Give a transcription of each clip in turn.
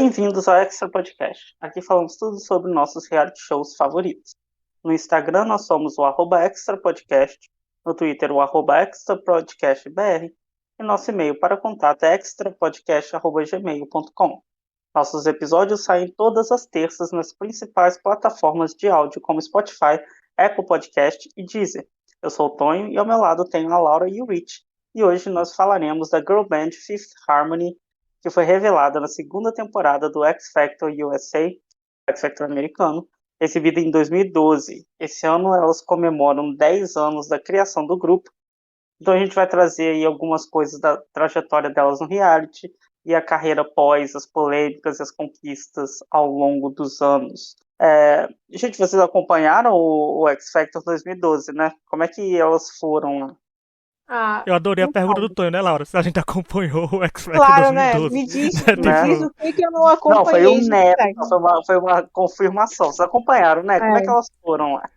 Bem-vindos ao Extra Podcast. Aqui falamos tudo sobre nossos reality shows favoritos. No Instagram nós somos o @extrapodcast, no Twitter o @extrapodcastbr e nosso e-mail para contato é extrapodcast@gmail.com. Nossos episódios saem todas as terças nas principais plataformas de áudio como Spotify, Apple Podcast e Deezer. Eu sou o Tonho e ao meu lado tenho a Laura e o Rich. E hoje nós falaremos da girl band Fifth Harmony, que foi revelada na segunda temporada do X Factor USA, X Factor americano, exibida em 2012. Esse ano elas comemoram 10 anos da criação do grupo. Então a gente vai trazer aí algumas coisas da trajetória delas no reality e a carreira após, as polêmicas e as conquistas ao longo dos anos. Gente, vocês acompanharam o X Factor 2012, né? Como é que elas foram lá? Eu adorei a pergunta do Então, Tonho, né, Laura? Se a gente acompanhou o X Factor Claro, né? 2012. Me diz, Né, me diz né? o que eu não Não, foi o acompanhei de Neto, X-Factor. foi uma confirmação. Vocês acompanharam, né? Como é que É, elas foram lá?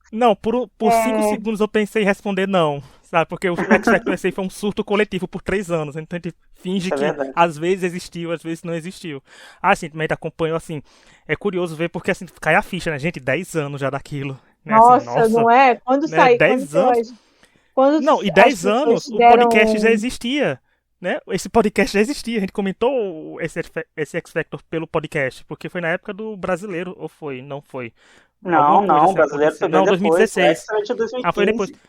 Não, por 5 é, segundos eu pensei em responder não, sabe? Porque o X Factor USA foi um surto coletivo por 3 anos. Então a gente finge Isso é que verdade. às vezes existiu, às vezes não existiu. Assim, também acompanhou, assim, é curioso ver porque assim, cai a ficha, né? Gente, 10 anos já daquilo. Né? Assim, nossa, nossa, não é? Quando né? sai, quando 10 anos. quando Não, e as 10 pessoas anos o podcast já deram. existia. Né? Esse podcast já existia, a gente comentou esse X Factor pelo podcast, porque foi na época do brasileiro, ou foi? Não foi. Alguma coisa Não, o assim brasileiro foi aconteceu. bem Não, depois. O 2016. Extra é de Ah, foi depois. 2015.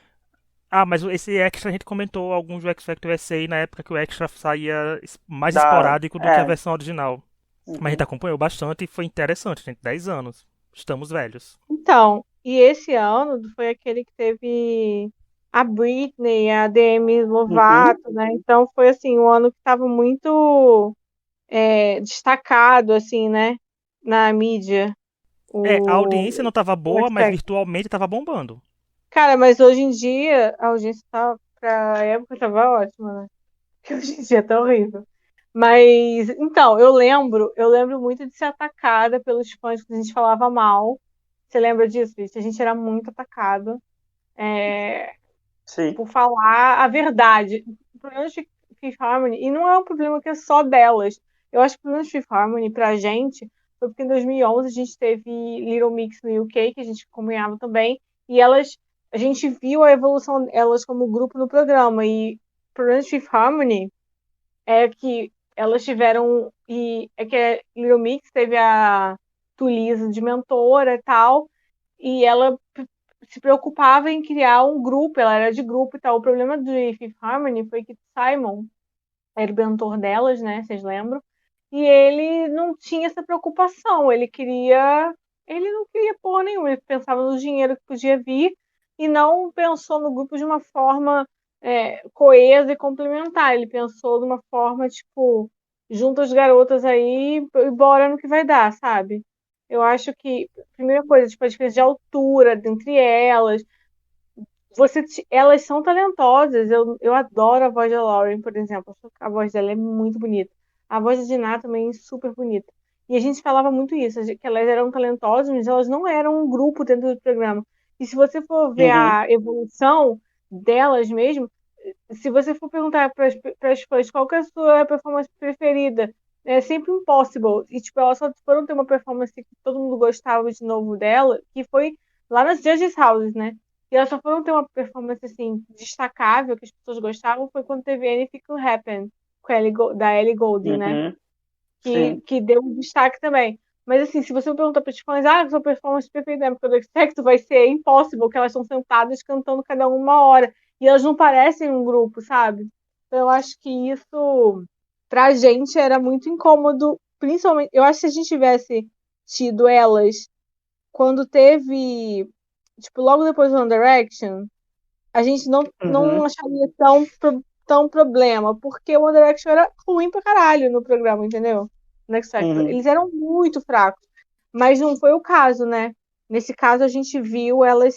Ah, mas esse Extra a gente comentou alguns do X Factor USA na época que o Extra saía mais Da, esporádico do que a é, versão original. Mas a gente uhum, acompanhou bastante e foi interessante, gente. 10 anos. Estamos velhos. Então, e esse ano foi aquele que teve a Britney, a Demi uhum. Lovato, né? Então foi assim, um ano que estava muito destacado, assim, né? Na mídia, A audiência o, não tava o boa, mas X-Factor. virtualmente tava bombando. Cara, mas hoje em dia a audiência tá, pra época tava ótima, né? Que hoje em dia tá horrível. Mas, então, eu lembro muito de ser atacada pelos fãs que a gente falava mal. Você lembra disso, Vicky? A gente era muito atacado Sim. por falar a verdade. O problema de Fifth Harmony, e não é um problema que é só delas. Eu acho que o problema de Fifth Harmony pra gente foi porque em 2011 a gente teve Little Mix no UK, que a gente acompanhava também, e a gente viu a evolução delas como grupo no programa. E o problema de Fifth Harmony é que elas tiveram. E é que a Little Mix teve a Tulisa de mentora e tal, e ela se preocupava em criar um grupo, ela era de grupo e tal. O problema do Fifth Harmony foi que Simon era o mentor delas, né? Vocês lembram? E ele não tinha essa preocupação, ele queria. Ele não queria porra nenhuma, ele pensava no dinheiro que podia vir e não pensou no grupo de uma forma coesa e complementar. Ele pensou de uma forma, tipo, junta as garotas aí e bora no que vai dar, sabe? Eu acho que, primeira coisa, tipo, a diferença de altura entre elas. Elas são talentosas. Eu adoro a voz da Lauren, por exemplo. A voz dela é muito bonita. A voz da Dinah também é super bonita. E a gente falava muito isso, que elas eram talentosas, mas elas não eram um grupo dentro do programa. E se você for ver Uhum. a evolução delas mesmo, se você for perguntar para as fãs qual que é a sua performance preferida, é sempre Impossible. E, tipo, elas só foram ter uma performance que todo mundo gostava de novo dela, que foi lá nas Judges Houses, né? E elas só foram ter uma performance, assim, destacável, que as pessoas gostavam, foi quando teve Anything Could Happen, com a da Ellie Goulding, né? Uhum. Sim. Que deu um destaque também. Mas, assim, se você me perguntar para os fãs, sua performance preferida na época do X-Factor vai ser Impossible, que elas estão sentadas cantando cada uma hora. E elas não parecem um grupo, sabe? Então, eu acho que isso, pra gente, era muito incômodo. Principalmente, eu acho que se a gente tivesse tido elas quando teve, tipo, logo depois do One Direction, a gente não Uhum. acharia tão problema, porque o One Direction era ruim pra caralho no programa, entendeu? No X Factor. Uhum. Eles eram muito fracos. Mas não foi o caso, né? Nesse caso, a gente viu elas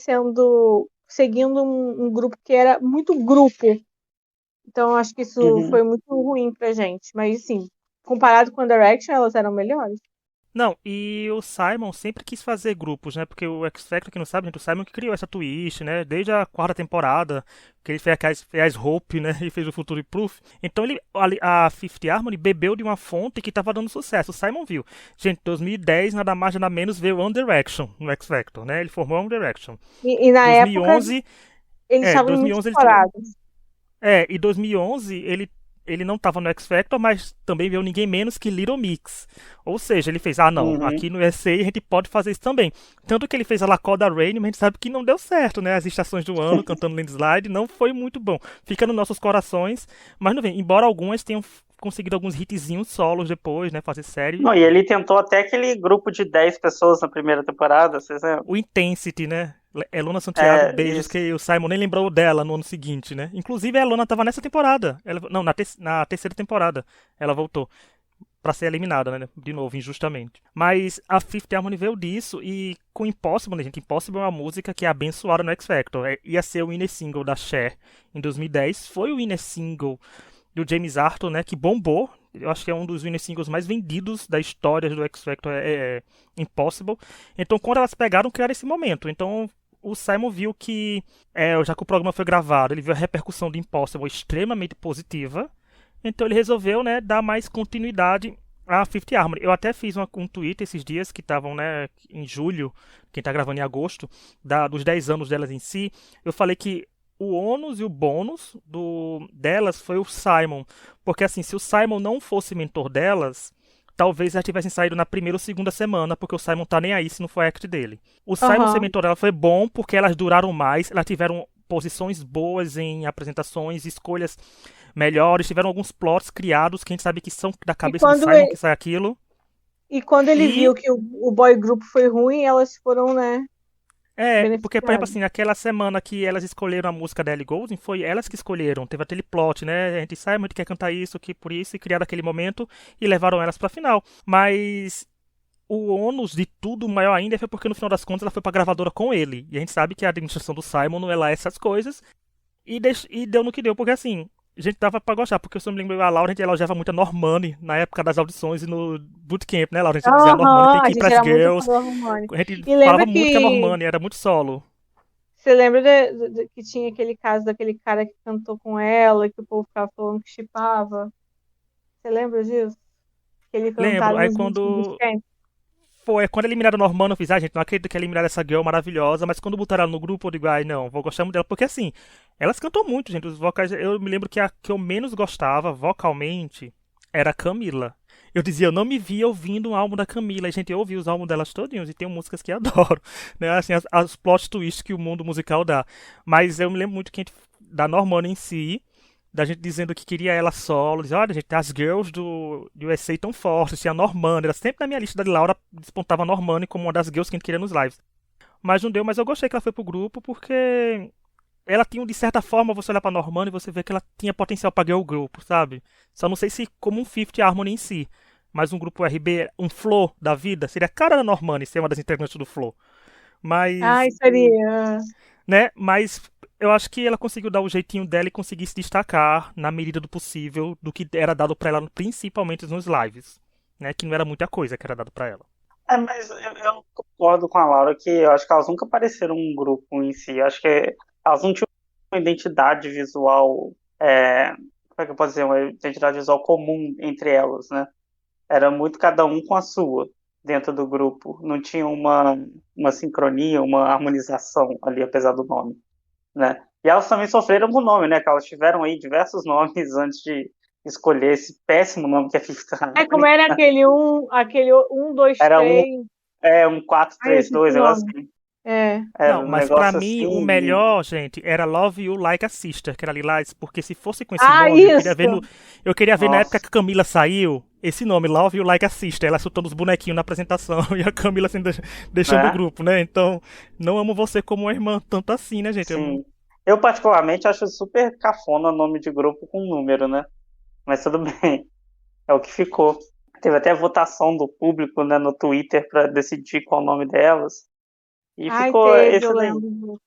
seguindo um grupo que era muito grupo. Então, eu acho que isso Uhum. foi muito ruim pra gente. Mas, assim, comparado com One Direction, elas eram melhores. Não, e o Simon sempre quis fazer grupos, né? Porque o X Factor, quem não sabe, gente, o Simon que criou essa twist, né? Desde a quarta temporada, que ele fez Hope, né? E fez o Future Proof. Então a Fifth Harmony bebeu de uma fonte que tava dando sucesso. O Simon viu. Gente, 2010, nada mais, nada menos, veio One Direction no X Factor, né? Ele formou One Direction. E na época 2011, eles estavam muito 2011 estourados. e 2011 ele não estava no X Factor, mas também veio ninguém menos que Little Mix. Ou seja, ele fez, não, Uhum. aqui no USA a gente pode fazer isso também. Tanto que ele fez a Lacoda Rain, mas a gente sabe que não deu certo, né? As estações do ano cantando Landslide não foi muito bom. Fica nos nossos corações, mas não vem. Embora algumas tenham conseguido alguns hitzinhos solos depois, né? Fazer série. Não, e ele tentou até aquele grupo de 10 pessoas na primeira temporada, vocês lembram? O Intensity, né? É Luna Santiago, É, beijos, isso. que o Simon nem lembrou dela no ano seguinte, né? Inclusive a Luna tava nessa temporada. Não, na terceira temporada ela voltou pra ser eliminada, né? De novo, injustamente. Mas a Fifth Harmony veio disso e com Impossible, né, gente? Impossible é uma música que é abençoada no X Factor. Ia ser o winner single da Cher em 2010. Foi o winner single do James Arthur, né? Que bombou. Eu acho que é um dos winner singles mais vendidos da história do X Factor, Impossible. Então, quando elas pegaram, criaram esse momento. Então, o Simon viu que, já que o programa foi gravado, ele viu a repercussão de Impossible extremamente positiva. Então, ele resolveu, né, dar mais continuidade à Fifth Harmony. Eu até fiz um tweet esses dias, que estavam, né, em julho, quem tá gravando em agosto, dos 10 anos delas em si. Eu falei que o ônus e o bônus delas foi o Simon. Porque assim, se o Simon não fosse mentor delas, talvez elas tivessem saído na primeira ou segunda semana, porque o Simon tá nem aí se não for act dele. O Simon ser Aham. mentor dela foi bom porque elas duraram mais, elas tiveram posições boas em apresentações, escolhas melhores, tiveram alguns plots criados que a gente sabe que são da E cabeça do quando Simon que sai aquilo. E quando ele E viu que o boy group foi ruim, elas foram, né, porque, por exemplo, beneficiadas. assim, naquela semana que elas escolheram a música da Ellie Goulding, foi elas que escolheram. Teve aquele plot, né? A gente sabe, a gente quer cantar isso, que por isso, e criaram aquele momento e levaram elas pra final. Mas o ônus de tudo maior ainda foi porque, no final das contas, ela foi pra gravadora com ele. E a gente sabe que a administração do Simon não é lá essas coisas. E deu no que deu, porque assim, a gente dava pra gostar, porque eu só me lembro a Laura, a gente elogiava muito a Normani na época das audições e no bootcamp, né, Laura? A gente dizia, a Normani tem Aham, que a ir gente pras era muito fã girls. do Romani. A gente E falava lembra muito que a que. Normani era muito solo. Você lembra que tinha aquele caso daquele cara que cantou com ela, que o povo ficava falando que chipava? Você lembra disso? Que ele Lembro, cantaram aí nos vídeos do quando bootcamp? quando eliminaram a Normani, eu fiz, gente, não acredito que eliminaram essa girl maravilhosa, mas quando botaram ela no grupo, eu digo, não, vou gostar muito dela, porque assim, elas cantam muito, gente, os vocais, eu me lembro que a que eu menos gostava, vocalmente, era a Camila. Eu dizia, eu não me via ouvindo um álbum da Camila, e, gente, eu ouvi os álbuns delas todinhos, e tem músicas que adoro, né, assim, as plot twists que o mundo musical dá, mas eu me lembro muito que da Normani em si, da gente dizendo que queria ela solo, dizia, olha, gente, as girls do USA tão fortes, tinha a Normani, era sempre na minha lista da Laura, despontava a Normani como uma das girls que a gente queria nos lives. Mas não deu, mas eu gostei que ela foi pro grupo, porque ela tinha, de certa forma, você olhar pra Normani e você vê que ela tinha potencial pra girl group, sabe? Só não sei se como um Fifth Harmony em si, mas um grupo RB, um Flow da vida, seria a cara da Normani ser uma das integrantes do Flow. Mas Ai, seria. né? Mas eu acho que ela conseguiu dar o jeitinho dela e conseguir se destacar na medida do possível do que era dado pra ela, principalmente nos lives, né? Que não era muita coisa que era dado pra ela. Mas eu concordo com a Laura que eu acho que elas nunca pareceram um grupo em si. Eu acho que elas não tinham uma identidade visual, como é que eu posso dizer, uma identidade visual comum entre elas, né? Era muito cada um com a sua dentro do grupo. Não tinha uma sincronia, uma harmonização ali, apesar do nome, né? E elas também sofreram com o nome, né? Que elas tiveram aí diversos nomes antes de escolher esse péssimo nome que é Fifth É como Harmony. era aquele um, dois, Era três. um quatro Ai, eu três esqueci dois o negócio nome. assim. É. Era Não, um mas pra negócio mim o assim. melhor, gente, era Love You Like a Sister, que era Lilás, porque se fosse com esse Ah, nome, isso! eu queria ver na época Nossa, que a Camila saiu, esse nome, Love You Like a Sister, ela soltando os bonequinhos na apresentação e a Camila assim, deixando o né? grupo, né? Então, não amo você como uma irmã tanto assim, né, gente? Sim. Eu, particularmente, acho super cafona nome de grupo com número, né? Mas tudo bem, é o que ficou. Teve até votação do público, né, no Twitter para decidir qual o nome delas. E Ai, ficou teve, eu esse daí. lembro.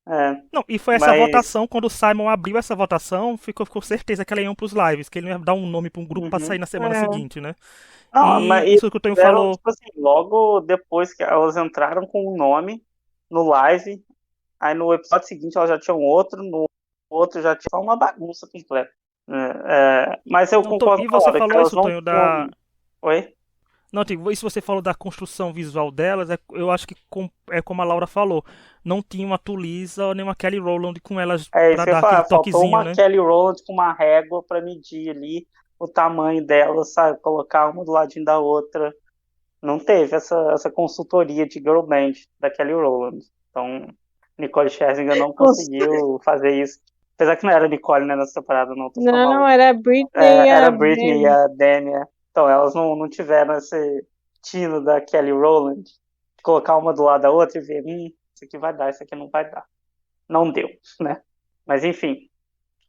É, Não, e foi essa mas. votação, quando o Simon abriu essa votação, ficou certeza que ela iam pros lives, que ele não ia dar um nome pra um grupo pra sair Uhum. na semana É. seguinte, né? Não, mas E eles isso que o Tonho tiveram, falou. tipo assim, logo depois que elas entraram com o nome no live, aí no episódio seguinte elas já tinham outro, no outro já tinha uma bagunça completa. Mas eu Não, concordo e com a você Laura, que falou elas isso, não Tonho, tinham. Oi? Não, tipo, isso você falou da construção visual delas, eu acho que é como a Laura falou, não tinha uma Tulisa nem uma Kelly Rowland com elas É pra isso que eu ia dar aquele falar, faltou toquezinho, uma né? Kelly Rowland com uma régua para medir ali o tamanho dela, sabe? Colocar uma do ladinho da outra. Não teve essa consultoria de girl band da Kelly Rowland. Então, Nicole Scherzinger não Nossa. conseguiu fazer isso. Apesar que não era Nicole, né, nessa temporada, não, tô falando Não, maluco. era a Britney e Era a a Britney e Demi. a Demi. Então, elas não tiveram esse tino da Kelly Rowland de colocar uma do lado da outra e ver, isso aqui vai dar, isso aqui não vai dar. Não deu, né? Mas, enfim,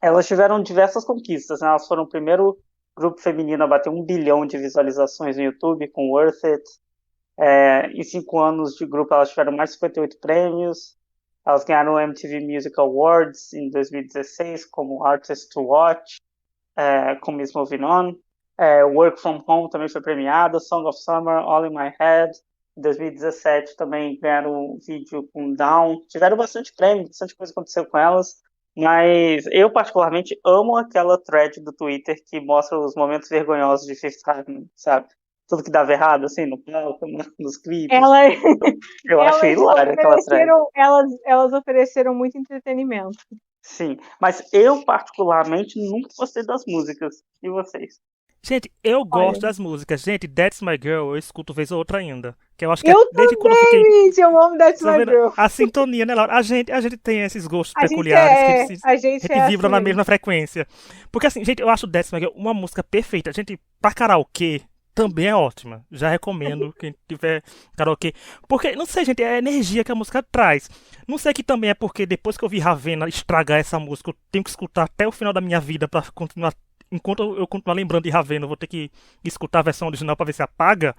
elas tiveram diversas conquistas, né? Elas foram o primeiro grupo feminino a bater 1 bilhão de visualizações no YouTube com Worth It. Em 5 anos de grupo, elas tiveram mais de 58 prêmios. Elas ganharam o MTV Music Awards em 2016 como Artist to Watch, com Miss Moving On. Work From Home também foi premiada. Song of Summer, All in My Head. Em 2017 também ganharam um vídeo com Down. Tiveram bastante prêmio, bastante coisa aconteceu com elas. Mas eu, particularmente, amo aquela thread do Twitter que mostra os momentos vergonhosos de Fifth Harmony, sabe? Tudo que dava errado, assim, no palco, nos clipes. Ela, Eu achei elas hilário aquela thread. elas ofereceram muito entretenimento. Sim, mas eu, particularmente, nunca gostei das músicas. E vocês? Gente, eu Olha, gosto das músicas. Gente, That's My Girl, eu escuto vez ou outra ainda. Que eu acho que é eu desde quando eu fiquei. também, gente, eu amo That's Tá My vendo? Girl. A sintonia, né, Laura? A gente tem esses gostos peculiares que A a gente gente é vibra assim na mesmo. mesma frequência. Porque assim, gente, eu acho That's My Girl uma música perfeita. Gente, pra karaokê também é ótima. Já recomendo quem tiver karaokê. Porque, não sei, gente, é a energia que a música traz. Não sei que também é porque depois que eu vi Ravena estragar essa música, eu tenho que escutar até o final da minha vida pra continuar. Enquanto eu continuar lembrando de Ravena, eu vou ter que escutar a versão original pra ver se apaga.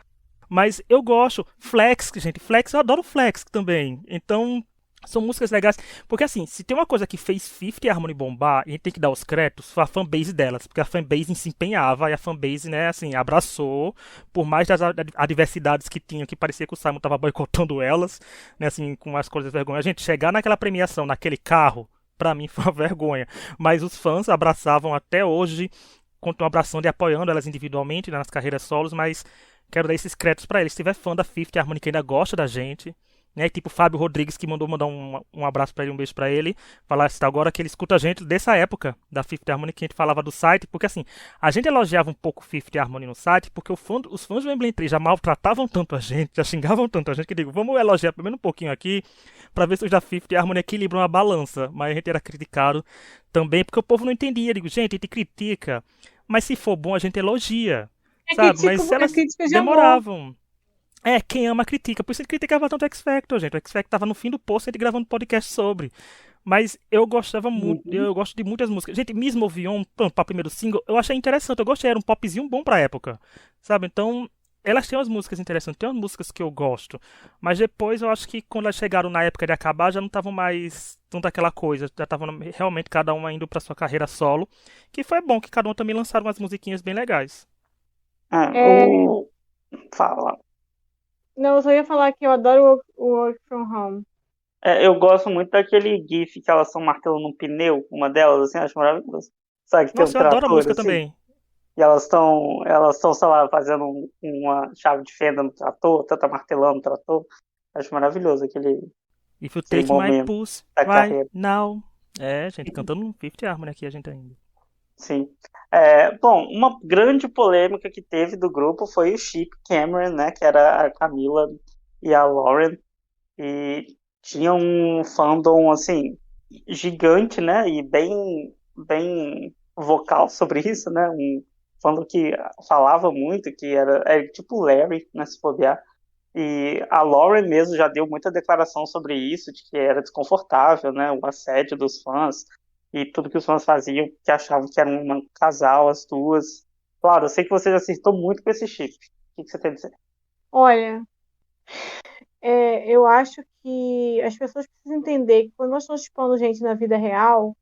Mas eu gosto. Flex, gente, Flex, eu adoro Flex também. Então, são músicas legais. Porque assim, se tem uma coisa que fez Fifth Harmony bombar, e a gente tem que dar os créditos, foi a fanbase delas. Porque a fanbase se empenhava e a fanbase, né, assim, abraçou. Por mais das adversidades que tinha, que parecia que o Simon tava boicotando elas, né, assim, com as coisas vergonhosas. Gente, chegar naquela premiação, naquele carro, pra mim foi uma vergonha. Mas os fãs abraçavam até hoje, continuam abraçando e apoiando elas individualmente, né, nas carreiras solos, mas quero dar esses créditos pra eles. Se tiver fã da Fifth Harmony que ainda gosta da gente, né? Tipo o Fábio Rodrigues que mandou mandar um abraço pra ele, um beijo pra ele. Falar assim, agora que ele escuta a gente dessa época da Fifth Harmony que a gente falava do site, porque assim, a gente elogiava um pouco Fifth Harmony no site, porque os fãs do Emblem 3 já maltratavam tanto a gente, já xingavam tanto a gente, que eu digo, vamos elogiar pelo menos um pouquinho aqui, pra ver se os da Fifth Harmony equilibram a balança. Mas a gente era criticado também, porque o povo não entendia. Eu digo, gente, a gente critica, mas se for bom a gente elogia. Sabe? Mas se É elas crítica de amor. demoravam. Quem ama critica. Por isso a gente criticava tanto o X Factor, gente. O X Factor tava no fim do poço, a gente gravando podcast sobre. Mas eu gostava muito, Uhum. eu gosto de muitas músicas. Gente, Miss Move On, para o primeiro single, eu achei interessante. Eu gostei, era um popzinho bom pra época. Sabe? Então, elas têm umas músicas interessantes, tem umas músicas que eu gosto. Mas depois eu acho que quando elas chegaram na época de acabar, já não estavam mais tanto aquela coisa. Já estavam realmente cada uma indo pra sua carreira solo. Que foi bom que cada uma também lançaram umas musiquinhas bem legais. É, Fala. não, eu só ia falar que eu adoro o Work From Home. Eu gosto muito daquele GIF que elas estão martelando um pneu, uma delas, assim, acho maravilhoso. Sabe que tem um Nossa, eu adoro a trator, música assim, também. e elas estão, sei lá, fazendo uma chave de fenda no trator, outra tá martelando o trator. Acho maravilhoso If you aquele take my momento pulse da right carreira. now. Gente, cantando um Fifth Harmony aqui a gente ainda. Sim. Bom, uma grande polêmica que teve do grupo foi o Chip Cameron, né, que era a Camila e a Lauren, e tinha um fandom, assim, gigante, né, e bem, bem vocal sobre isso, né, um fandom que falava muito, que era tipo Larry, né, se bobear. E a Lauren mesmo já deu muita declaração sobre isso, de que era desconfortável, né, o assédio dos fãs e tudo que os fãs faziam, que achavam que era um casal, as duas. Claro, eu sei que você já acertou muito com esse chip. O que você tem a dizer? Olha, Eu acho que as pessoas precisam entender que quando nós estamos expondo gente na vida real,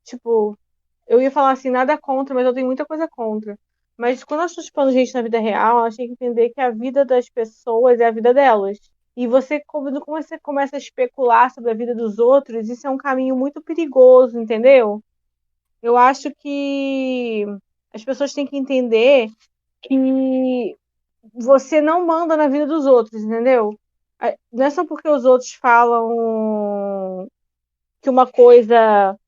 tipo, eu ia falar assim, nada contra, mas eu tenho muita coisa contra. Mas quando nós estamos expondo gente na vida real, elas têm que entender que a vida das pessoas é a vida delas. E quando você começa a especular sobre a vida dos outros, isso é um caminho muito perigoso, entendeu? Eu acho que as pessoas têm que entender que você não manda na vida dos outros, entendeu? Não é só porque os outros falam que uma coisa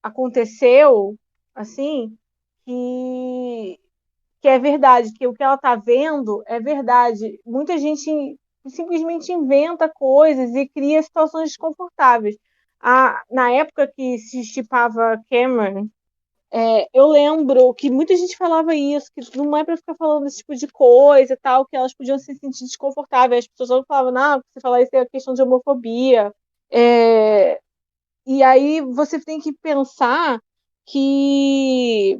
aconteceu, assim, que, que é verdade, que o que ela tá vendo é verdade. Muita gente simplesmente inventa coisas e cria situações desconfortáveis. Na época que se estipava Cameron, eu lembro que muita gente falava isso, que não é para ficar falando esse tipo de coisa e tal, que elas podiam se sentir desconfortáveis. As pessoas só falavam, não, você falar isso é questão de homofobia. É, e aí você tem que pensar que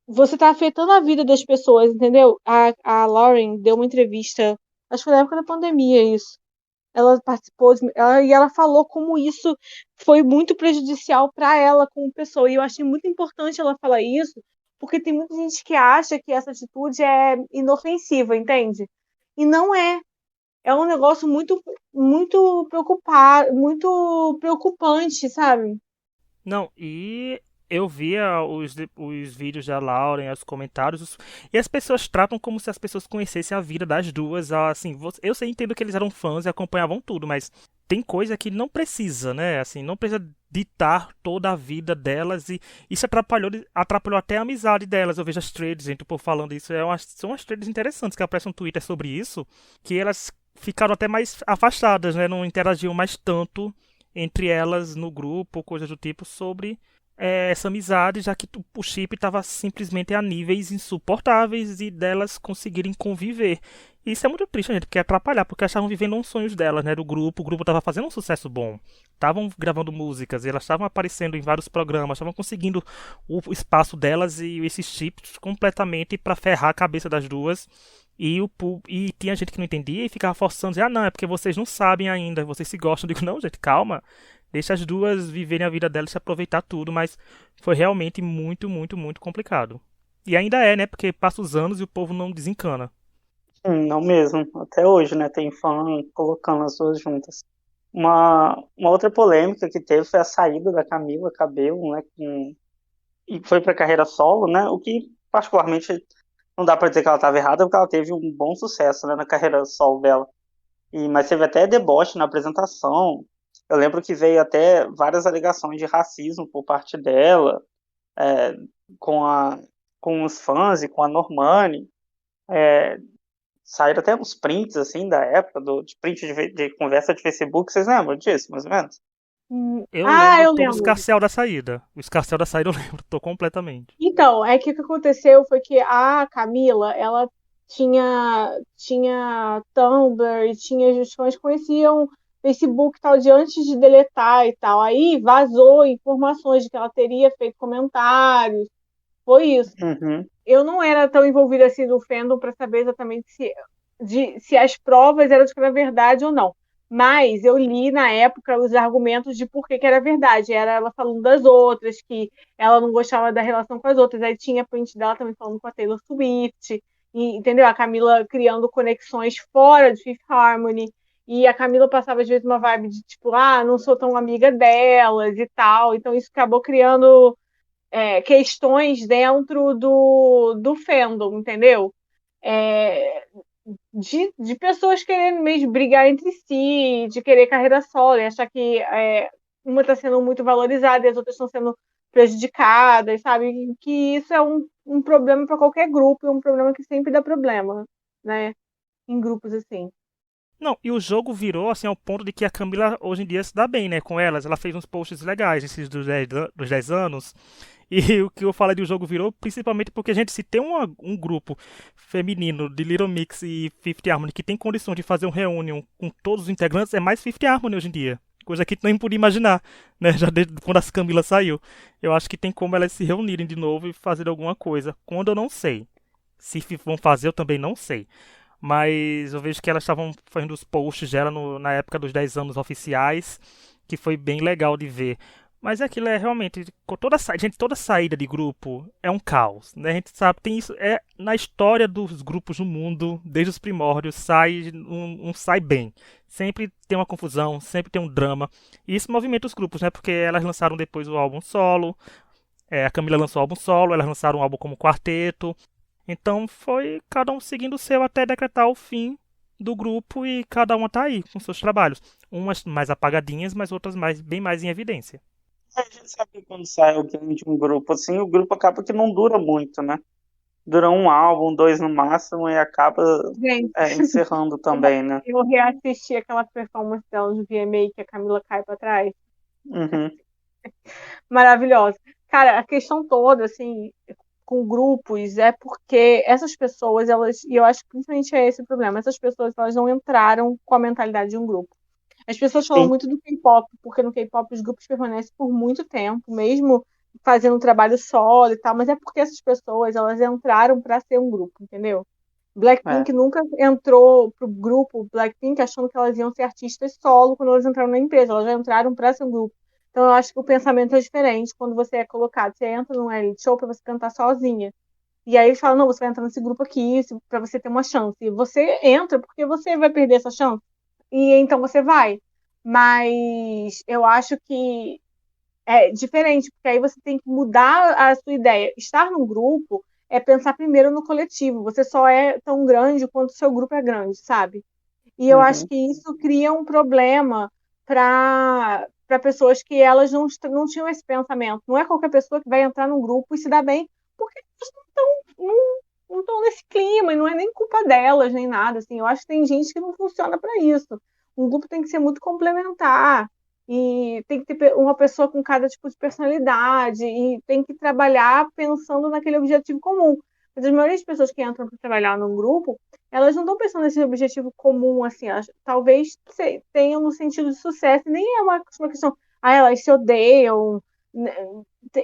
você está afetando a vida das pessoas, entendeu? A Lauren deu uma entrevista, acho que foi na época da pandemia isso. Ela participou e ela falou como isso foi muito prejudicial para ela como pessoa. E eu achei muito importante ela falar isso, porque tem muita gente que acha que essa atitude é inofensiva, entende? E não é. É um negócio muito preocupante, sabe? Não, e eu via os vídeos da Lauren, os comentários, e as pessoas tratam como se as pessoas conhecessem a vida das duas. Assim, eu sei, entendo que eles eram fãs e acompanhavam tudo, mas tem coisa que não precisa, né? Assim, não precisa ditar toda a vida delas e isso atrapalhou até a amizade delas. Eu vejo as threads, gente, o povo falando isso, são umas threads interessantes que aparecem no Twitter sobre isso, que elas ficaram até mais afastadas, né? Não interagiam mais tanto entre elas no grupo, coisa do tipo, sobre essa amizade, já que o chip estava simplesmente a níveis insuportáveis e delas conseguirem conviver. E isso é muito triste, gente, porque atrapalhar, porque elas estavam vivendo uns sonhos delas, né, do grupo. O grupo estava fazendo um sucesso bom. Estavam gravando músicas, e elas estavam aparecendo em vários programas, estavam conseguindo o espaço delas e esses chips completamente para ferrar a cabeça das duas. E tinha gente que não entendia e ficava forçando, dizer, não, é porque vocês não sabem ainda, vocês se gostam. Eu digo, não, gente, calma, deixa as duas viverem a vida delas e aproveitar tudo, mas foi realmente muito, muito, muito complicado. E ainda é, né, porque passa os anos e o povo não desencana. Não mesmo. Até hoje, né? Tem fã colocando as duas juntas. Uma outra polêmica que teve foi a saída da Camila Cabello, né? E foi para carreira solo, né? O que, particularmente, não dá para dizer que ela estava errada, porque ela teve um bom sucesso, né, na carreira solo dela. Mas teve até deboche na apresentação. Eu lembro que veio até várias alegações de racismo por parte dela, é, com, com os fãs e com a Normani. É, saíram até uns prints, assim, da época, de print de conversa de Facebook. Vocês lembram disso, mais ou menos? Eu lembro Eu todo o lembro. escarcel da saída. O escarcel da saída eu lembro, tô completamente. Então, é que o que aconteceu foi que a Camila, ela tinha Tumblr, e tinha os fãs conheciam Facebook e tal de antes de deletar e tal. Aí vazou informações de que ela teria feito comentários. Foi isso. Uhum. Eu não era tão envolvida assim no fandom para saber exatamente se as provas eram de que era verdade ou não. Mas eu li na época os argumentos de por que era verdade. Era ela falando das outras, que ela não gostava da relação com as outras. Aí tinha print dela também falando com a Taylor Swift. E, entendeu? A Camila criando conexões fora de Fifth Harmony. E a Camila passava às vezes uma vibe de tipo, não sou tão amiga delas e tal. Então isso acabou criando questões dentro do fandom, entendeu? É, de pessoas querendo mesmo brigar entre si, de querer carreira solo, e achar que uma está sendo muito valorizada e as outras estão sendo prejudicadas, sabe? Que isso é um problema para qualquer grupo, e um problema que sempre dá problema, né? Em grupos assim. Não, e o jogo virou assim ao ponto de que a Camila hoje em dia se dá bem, né, com elas. Ela fez uns posts legais, esses dos 10 anos. E o que eu falei do jogo virou principalmente porque, gente, se tem um grupo feminino de Little Mix e Fifth Harmony que tem condições de fazer um reunion com todos os integrantes, é mais Fifth Harmony hoje em dia. Coisa que a gente nem podia imaginar, né? Já desde quando a Camila saiu. Eu acho que tem como elas se reunirem de novo e fazer alguma coisa. Quando eu não sei. Se vão fazer, eu também não sei. mas eu vejo que elas estavam fazendo os posts dela na época dos 10 anos oficiais, que foi bem legal de ver. Mas aquilo é realmente, com gente, toda saída de grupo é um caos, né? A gente sabe, tem isso, na história dos grupos no mundo, desde os primórdios, um sai bem. Sempre tem uma confusão, sempre tem um drama. E isso movimenta os grupos, né? Porque elas lançaram depois o álbum solo, a Camila lançou o álbum solo, elas lançaram um álbum como quarteto. Então foi cada um seguindo o seu até decretar o fim do grupo e cada uma tá aí com seus trabalhos. Umas mais apagadinhas, mas outras bem mais em evidência. A gente sabe que quando sai alguém de um grupo assim, o grupo acaba que não dura muito, né? Dura um álbum, dois no máximo, e acaba Gente, encerrando também, né? eu reassisti aquela performance dela no VMA que a Camila cai pra trás. Uhum. Maravilhosa. Cara, a questão toda, assim, com grupos, é porque essas pessoas, e eu acho que principalmente é esse o problema, essas pessoas, elas não entraram com a mentalidade de um grupo. As pessoas falam Sim. muito do K-pop, porque no K-pop os grupos permanecem por muito tempo, mesmo fazendo um trabalho solo e tal, mas é porque essas pessoas, elas entraram para ser um grupo, entendeu? Blackpink nunca entrou pro grupo Blackpink achando que elas iam ser artistas solo quando elas entraram na empresa, elas já entraram para ser um grupo. Então eu acho que o pensamento é diferente quando você é colocado, você entra num reality show para você cantar sozinha. E aí eles falam, não, você vai entrar nesse grupo aqui para você ter uma chance. E você entra porque você vai perder essa chance. E então você vai. Mas eu acho que é diferente, porque aí você tem que mudar a sua ideia. Estar num grupo é pensar primeiro no coletivo. Você só é tão grande quanto o seu grupo é grande, sabe? E eu acho Uhum. que isso cria um problema para pessoas que elas não tinham esse pensamento. Não é qualquer pessoa que vai entrar num grupo e se dar bem, porque elas não estão nesse clima, e não é nem culpa delas, nem nada. Assim. Eu acho que tem gente que não funciona para isso. Um grupo tem que ser muito complementar, e tem que ter uma pessoa com cada tipo de personalidade, e tem que trabalhar pensando naquele objetivo comum. Mas a maioria das pessoas que entram para trabalhar num grupo, elas não estão pensando nesse objetivo comum, assim, elas talvez tenham no sentido de sucesso, e nem é uma questão, elas se odeiam, né?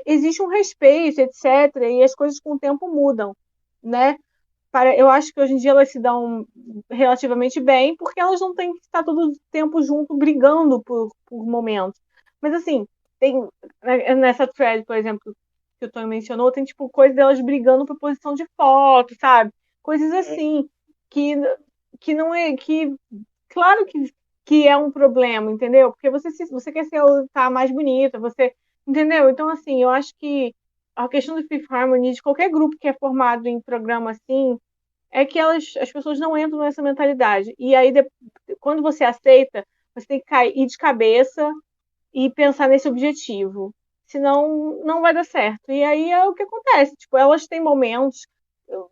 Existe um respeito, etc., e as coisas com o tempo mudam, né? Eu acho que hoje em dia elas se dão relativamente bem, porque elas não têm que estar todo o tempo junto brigando por momentos. Mas assim, tem nessa thread, por exemplo, que o Tony mencionou, tem tipo coisa delas brigando por posição de foto, sabe? Coisas assim que que não é que claro que é um problema, entendeu? Porque você quer ser tá mais bonita, você entendeu? Então assim, eu acho que a questão do Fifth Harmony, de qualquer grupo que é formado em programa assim, é que as pessoas não entram nessa mentalidade. E aí, quando você aceita, você tem que cair de cabeça e pensar nesse objetivo. Senão, não vai dar certo. E aí é o que acontece. Tipo, elas têm momentos.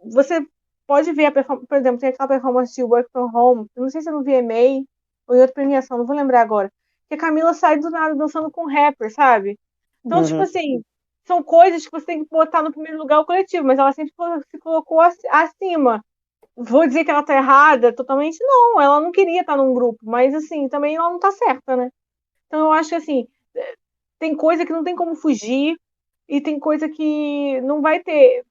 Você pode ver a performance, por exemplo, tem aquela performance de Work From Home, eu não sei se é no VMA ou em outra premiação, não vou lembrar agora. Que a Camila sai do nada dançando com rapper, sabe? Então, tipo Uhum. assim, são coisas que você tem que botar no primeiro lugar o coletivo, mas ela sempre se colocou acima. Vou dizer que ela tá errada totalmente? Não, ela não queria estar num grupo, mas assim, também ela não tá certa, né? Então eu acho que assim, tem coisa que não tem como fugir e tem coisa que não vai ter,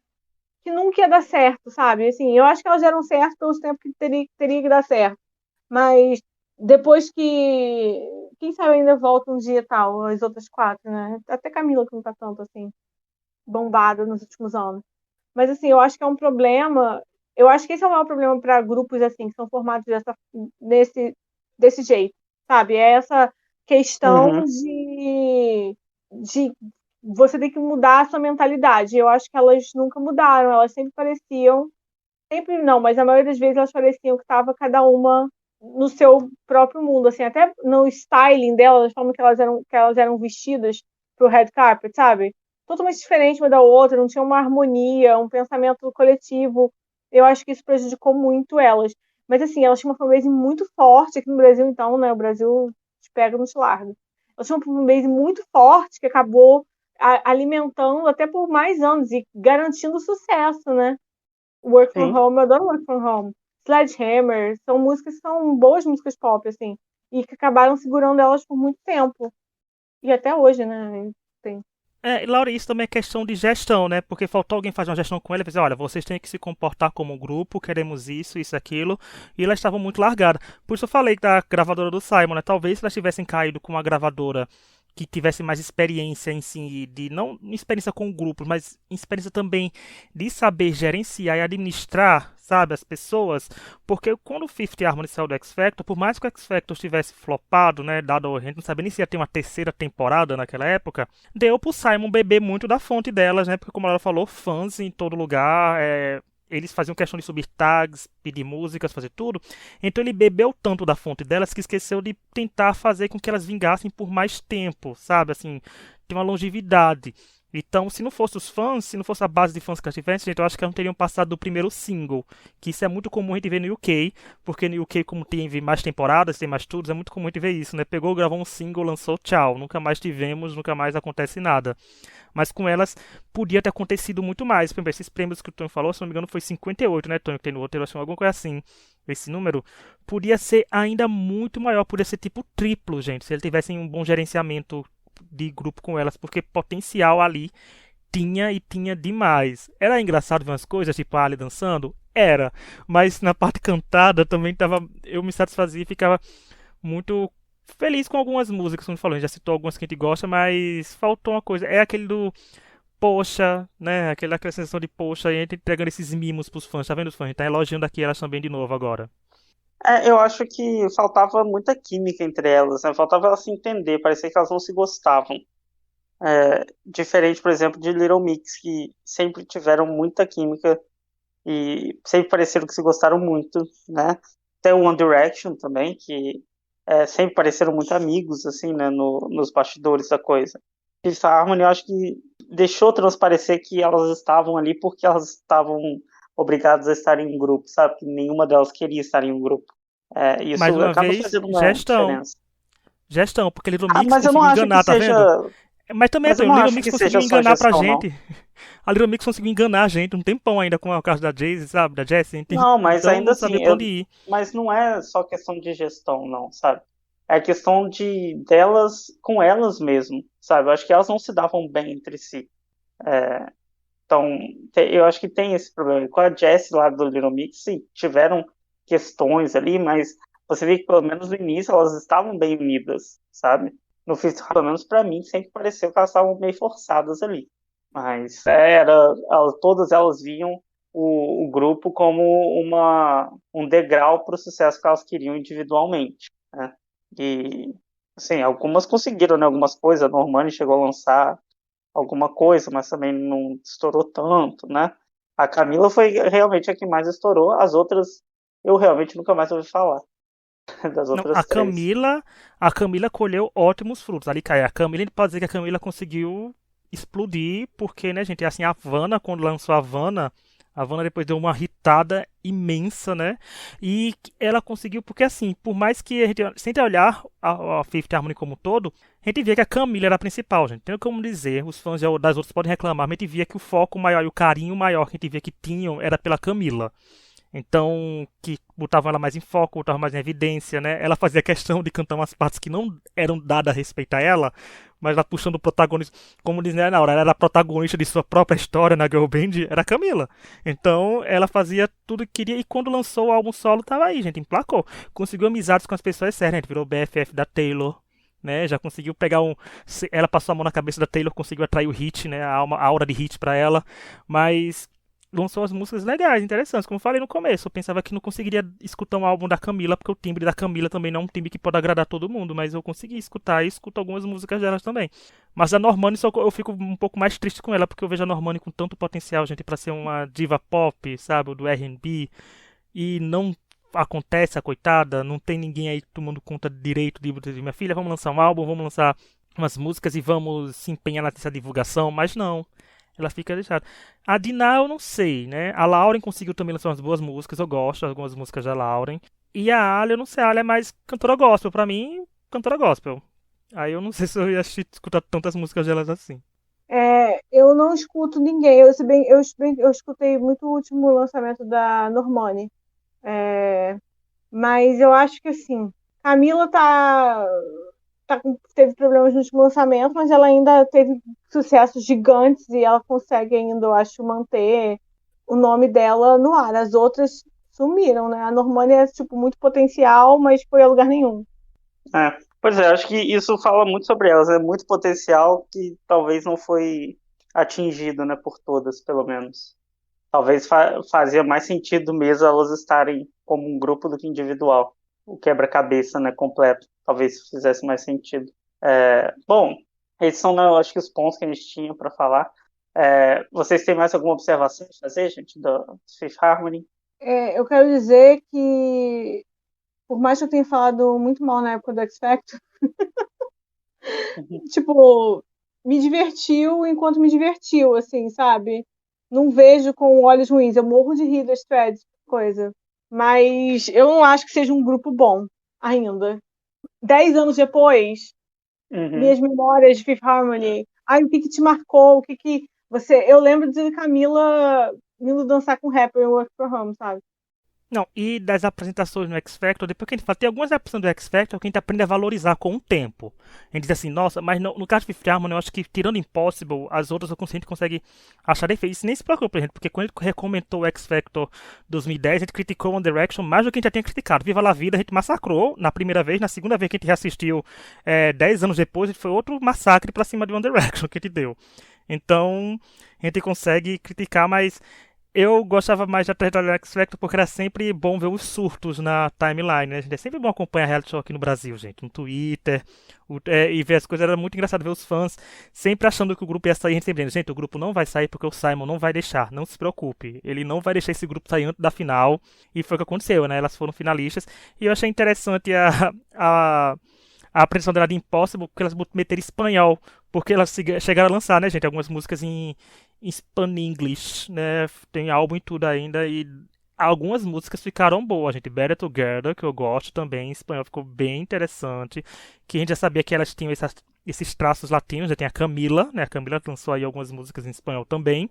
que nunca ia dar certo, sabe? Assim, eu acho que elas deram certo pelos tempos que teria que dar certo. Mas depois que. Quem sabe ainda volta um dia tal, as outras quatro, né? Até Camila que não tá tanto assim, bombada nos últimos anos. Mas assim, eu acho que é um problema. Eu acho que esse é o maior problema para grupos assim que são formados desse jeito, sabe? É essa questão Uhum. de você ter que mudar a sua mentalidade. Eu acho que elas nunca mudaram, elas sempre pareciam, sempre não, mas a maioria das vezes elas pareciam que estava cada uma no seu próprio mundo, assim, até no styling delas, a forma que elas eram vestidas pro red carpet, sabe? Totalmente diferente uma da outra, não tinha uma harmonia, um pensamento coletivo. Eu acho que isso prejudicou muito elas. Mas assim, elas tinham uma fanbase muito forte aqui no Brasil, então, né? O Brasil te pega no larga. Elas tinham uma fanbase muito forte que acabou alimentando até por mais anos e garantindo sucesso, né? Work From Sim. Home, eu adoro Work From Home. Sledgehammer, são músicas que são boas músicas pop, assim, e que acabaram segurando elas por muito tempo. E até hoje, né? Tem. Laura, isso também é questão de gestão, né? Porque faltou alguém fazer uma gestão com ela e dizer, olha, vocês têm que se comportar como um grupo, queremos isso, aquilo. E elas estavam muito largadas. Por isso eu falei da gravadora do Simon, né? Talvez se elas tivessem caído com uma gravadora que tivesse mais experiência em si, de não experiência com grupos, mas experiência também de saber gerenciar e administrar, sabe, as pessoas, porque quando o Fifth Harmony saiu do X Factor, por mais que o X Factor tivesse flopado, né, dado a gente não sabia nem se ia ter uma terceira temporada naquela época, deu pro Simon beber muito da fonte delas, né, porque como ela falou, fãs em todo lugar, eles faziam questão de subir tags, pedir músicas, fazer tudo. Então ele bebeu tanto da fonte delas que esqueceu de tentar fazer com que elas vingassem por mais tempo, sabe? Assim, tem uma longevidade. Então, se não fosse os fãs, se não fosse a base de fãs que elas tivessem, gente, eu acho que elas não teriam passado do primeiro single. Que isso é muito comum a gente ver no UK, porque no UK, como tem mais temporadas, tem mais tudo, é muito comum a gente ver isso, né? Pegou, gravou um single, lançou, tchau. Nunca mais tivemos, nunca mais acontece nada. Mas com elas podia ter acontecido muito mais. Por exemplo, esses prêmios que o Tony falou, se não me engano, foi 58, né, Tony? Que tem no roteiro, assim, alguma coisa assim. Esse número podia ser ainda muito maior, podia ser tipo triplo, gente, se eles tivessem um bom gerenciamento de grupo com elas, porque potencial ali tinha e tinha demais. Era engraçado ver umas coisas, tipo a Ali dançando? Era. Mas na parte cantada também tava. Eu me satisfazia e ficava muito feliz com algumas músicas, como a gente falou. A gente já citou algumas que a gente gosta, mas faltou uma coisa. É aquele do poxa, né? Aquela sensação de poxa, e a gente entregando esses mimos pros fãs. Tá vendo os fãs? A gente tá elogiando aqui elas também de novo agora. Eu acho que faltava muita química entre elas, né? Faltava elas se entender, parecia que elas não se gostavam. Diferente, por exemplo, de Little Mix, que sempre tiveram muita química e sempre pareceram que se gostaram muito, né? Até o One Direction também, que sempre pareceram muito amigos, assim, né? Nos bastidores da coisa. Fifth Harmony, eu acho que deixou transparecer que elas estavam ali porque elas estavam obrigadas a estar em um grupo, sabe? Que nenhuma delas queria estar em um grupo. Mais Isso uma acaba vez, fazendo uma gestão. diferença. Gestão, porque Little Ah, Mix mas eu não conseguiu acho que enganar, tá seja, vendo? Mas também, mas eu Antônio, não o Little acho Mix que conseguiu seja só enganar pra gestão, não. gente. A Little Mix conseguiu enganar a gente um tempão ainda com o caso da Jay, sabe? Da Jessie. Não, mas Então ainda não sabia assim, pra onde ir. mas não é só questão de gestão, não, sabe? É questão de delas com elas mesmo, sabe? Eu acho que elas não se davam bem entre si. Então, eu acho que tem esse problema. Com a Jessie lá do Little Mix, sim, tiveram questões ali, mas você vê que pelo menos no início elas estavam bem unidas, sabe? No Fifth, pelo menos pra mim, sempre pareceu que elas estavam meio forçadas ali. Mas todas elas viam o grupo como um degrau para o sucesso que elas queriam individualmente, né? E, assim, algumas conseguiram, né? Algumas coisas, a Normani chegou a lançar alguma coisa, mas também não estourou tanto, né? A Camila foi realmente a que mais estourou, as outras eu realmente nunca mais ouvi falar, das Não, outras três. A Camila colheu ótimos frutos. Ali cai. A Camila, a gente pode dizer que a Camila conseguiu explodir, porque, né, gente, assim, a Havana, quando lançou a Havana depois deu uma hitada imensa, né? E ela conseguiu, porque assim, por mais que a gente, sem olhar a Fifth Harmony como um todo, a gente via que a Camila era a principal, gente. Tem como dizer, os fãs das outras podem reclamar, mas a gente via que o foco maior e o carinho maior que a gente via que tinham era pela Camila. Então, que botavam ela mais em foco, botavam mais em evidência, né? Ela fazia questão de cantar umas partes que não eram dadas a respeitar ela, mas ela puxando o protagonista, como diz, né, na hora, ela era a protagonista de sua própria história na Girl Band, era a Camila. Então, ela fazia tudo que queria e quando lançou o álbum solo, tava aí, gente, emplacou. Conseguiu amizades com as pessoas sérias, gente, virou BFF da Taylor. Né, já conseguiu pegar um. Ela passou a mão na cabeça da Taylor, conseguiu atrair o hit, né? A aura de hit pra ela. Mas lançou as músicas legais, interessantes. Como eu falei no começo, eu pensava que não conseguiria escutar um álbum da Camila, porque o timbre da Camila também não é um timbre que pode agradar todo mundo, mas eu consegui escutar e escuto algumas músicas delas também. Mas a Normani só eu fico um pouco mais triste com ela, porque eu vejo a Normani com tanto potencial, gente, pra ser uma diva pop, sabe, do R&B, e não acontece a coitada, não tem ninguém aí tomando conta direito de minha filha, vamos lançar um álbum, vamos lançar umas músicas e vamos se empenhar nessa divulgação, mas não. Ela fica deixada. A Diná eu não sei, né? A Lauren conseguiu também lançar umas boas músicas, eu gosto de algumas músicas da Lauren. E a Ali, eu não sei, a Ali é mais cantora gospel. Pra mim, cantora gospel. Aí eu não sei se eu ia escutar tantas músicas delas assim. Eu não escuto ninguém. Eu escutei muito o último lançamento da Normani. Mas eu acho que assim, Camila tá. teve problemas no último lançamento, mas ela ainda teve sucessos gigantes e ela consegue ainda, eu acho, manter o nome dela no ar. As outras sumiram, né? A Normani é, tipo, muito potencial, mas foi a lugar nenhum. Pois é, acho que isso fala muito sobre elas, é muito potencial que talvez não foi atingido, né, por todas, pelo menos. Talvez fazia mais sentido mesmo elas estarem como um grupo do que individual. O quebra-cabeça, né, completo. Talvez fizesse mais sentido. Bom, esses são, né, eu acho que os pontos que a gente tinha para falar. Vocês têm mais alguma observação a fazer, gente, do Fifth Harmony? Eu quero dizer que, por mais que eu tenha falado muito mal na época do X Factor, tipo, me divertiu enquanto me divertiu, assim, sabe? Não vejo com olhos ruins. Eu morro de rir das threads, coisa. Mas eu não acho que seja um grupo bom ainda. 10 anos depois, Uhum. minhas memórias de Fifth Harmony. Ai, o que te marcou? O que você... Eu lembro de Camila indo dançar com rapper em Work From Home, sabe? Não, e das apresentações no X Factor, depois que a gente fala, tem algumas apresentações do X Factor que a gente aprende a valorizar com o tempo. A gente diz assim, nossa, mas no caso de Fifth Harmony, eu acho que tirando Impossible, as outras a gente consegue achar defeitos. Isso nem se preocupa, gente, porque quando a gente recomendou o X Factor 2010, a gente criticou One Direction mais do que a gente já tinha criticado. Viva La Vida, a gente massacrou na primeira vez, na segunda vez que a gente reassistiu 10 anos depois, foi outro massacre pra cima de One Direction que a gente deu. Então, a gente consegue criticar, mas eu gostava mais da trajetória do X Factor porque era sempre bom ver os surtos na timeline, né, gente? É sempre bom acompanhar reality show aqui no Brasil, gente. No Twitter, e ver as coisas. Era muito engraçado ver os fãs sempre achando que o grupo ia sair. A gente sempre dizendo, gente, o grupo não vai sair porque o Simon não vai deixar. Não se preocupe. Ele não vai deixar esse grupo sair antes da final. E foi o que aconteceu, né? Elas foram finalistas. E eu achei interessante a apresentação dela de Impossible, porque elas meteram espanhol, porque elas chegaram a lançar, né, gente, algumas músicas em Span-English, né, tem álbum e tudo ainda, e algumas músicas ficaram boas, gente, Better Together, que eu gosto também, em espanhol ficou bem interessante, que a gente já sabia que elas tinham esses traços latinos, já tem a Camila, né, a Camila lançou aí algumas músicas em espanhol também,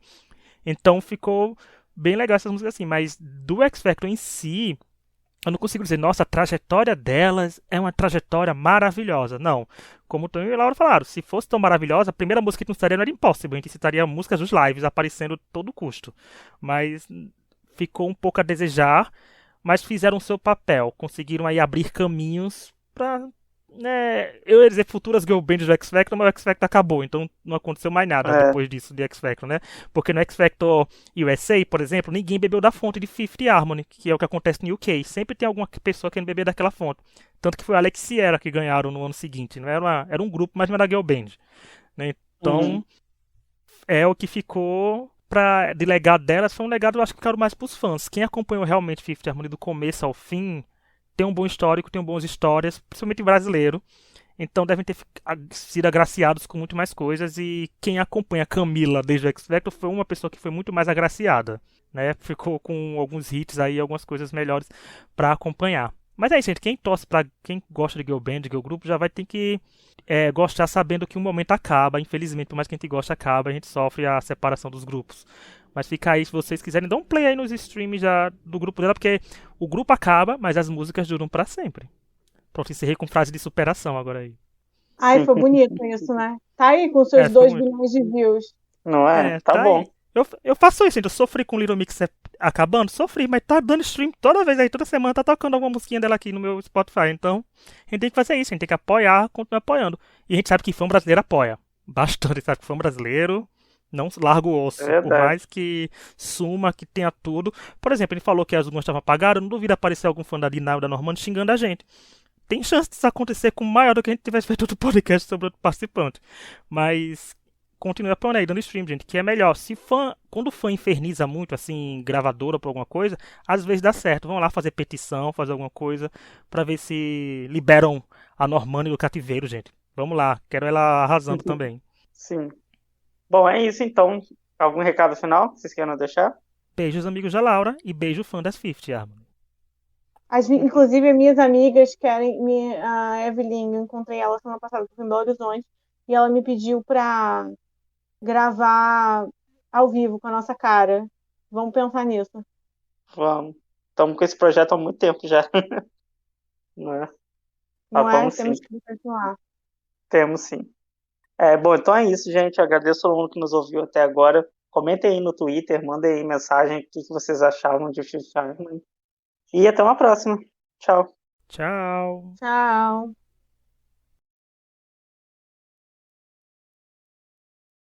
então ficou bem legal essas músicas assim, mas do X Factor em si, eu não consigo dizer, nossa, a trajetória delas é uma trajetória maravilhosa. Não. Como o Tonho e a Laura falaram, se fosse tão maravilhosa, a primeira música que a gente citaria não era Impossible, a gente citaria músicas dos lives aparecendo a todo custo. Mas ficou um pouco a desejar, mas fizeram o seu papel. Conseguiram aí abrir caminhos para, né, eu ia dizer futuras girl bands do X Factor, mas o X Factor acabou, então não aconteceu mais nada É, depois disso de X Factor, né? Porque no X Factor USA, por exemplo, ninguém bebeu da fonte de Fifth Harmony, que é o que acontece no UK. Sempre tem alguma pessoa querendo beber daquela fonte. Tanto que foi a Alex Sierra que ganharam no ano seguinte. Não era um grupo, mas não era girl band. Né? uhum. Então, o que ficou de legado delas foi um legado, eu acho que ficaram mais pros fãs. Quem acompanhou realmente Fifth Harmony do começo ao fim tem um bom histórico, tem boas histórias, principalmente brasileiro. Então devem ter sido agraciados com muito mais coisas. E quem acompanha Camila desde o X Factor foi uma pessoa que foi muito mais agraciada. Né? Ficou com alguns hits aí, algumas coisas melhores para acompanhar. Mas é isso, gente. Quem torce pra quem gosta de girl band, de girl group, já vai ter que gostar sabendo que um momento acaba. Infelizmente, por mais que a gente goste, acaba. A gente sofre a separação dos grupos. Mas fica aí, se vocês quiserem, dá um play aí nos streams do grupo dela, porque o grupo acaba, mas as músicas duram para sempre. Pronto, encerrei com frase de superação agora aí. Ai, foi bonito isso, né? Tá aí com seus Foi 2 muito. bilhões de views. Não é? Tá Tá bom. aí. Eu faço isso, gente. Eu sofri com Little Mix acabando, sofri, mas tá dando stream toda vez aí, toda semana tá tocando alguma musiquinha dela aqui no meu Spotify. Então, a gente tem que fazer isso, a gente tem que apoiar, continuar apoiando. E a gente sabe que fã brasileiro apoia. Bastante, sabe que fã brasileiro não larga o É osso. Por verdade. mais que suma, que tenha tudo. Por exemplo, ele falou que as algumas estavam apagadas, eu não duvido aparecer algum fã da Dinah ou da Normanda xingando a gente. Tem chance disso acontecer com maior do que a gente tivesse feito outro podcast sobre outro participante. Mas continue apoiando aí, dando stream, gente, que é melhor. Quando o fã inferniza muito, assim, gravadora por alguma coisa, às vezes dá certo. Vão lá fazer petição, fazer alguma coisa, pra ver se liberam a Normani do cativeiro, gente. Vamos lá, quero ela arrasando também. Sim. Bom, é isso então. Algum recado final que vocês querem deixar? Beijos, amigos da Laura, e beijo, fã das Fifth Harmony. Inclusive, as minhas amigas querem. A Evelyn, eu encontrei ela semana passada em Belo Horizonte e ela me pediu pra gravar ao vivo com a nossa cara. Vamos pensar nisso, Vamos. Estamos com esse projeto há muito tempo já. Né? não é? Vamos sim. Temos que continuar. Temos sim. Bom, então é isso, gente. Eu agradeço a todo mundo que nos ouviu até agora. Comentem aí no Twitter, mandem aí mensagem o que vocês achavam de Fifth Harmony. E até uma próxima. Tchau. Tchau. Tchau.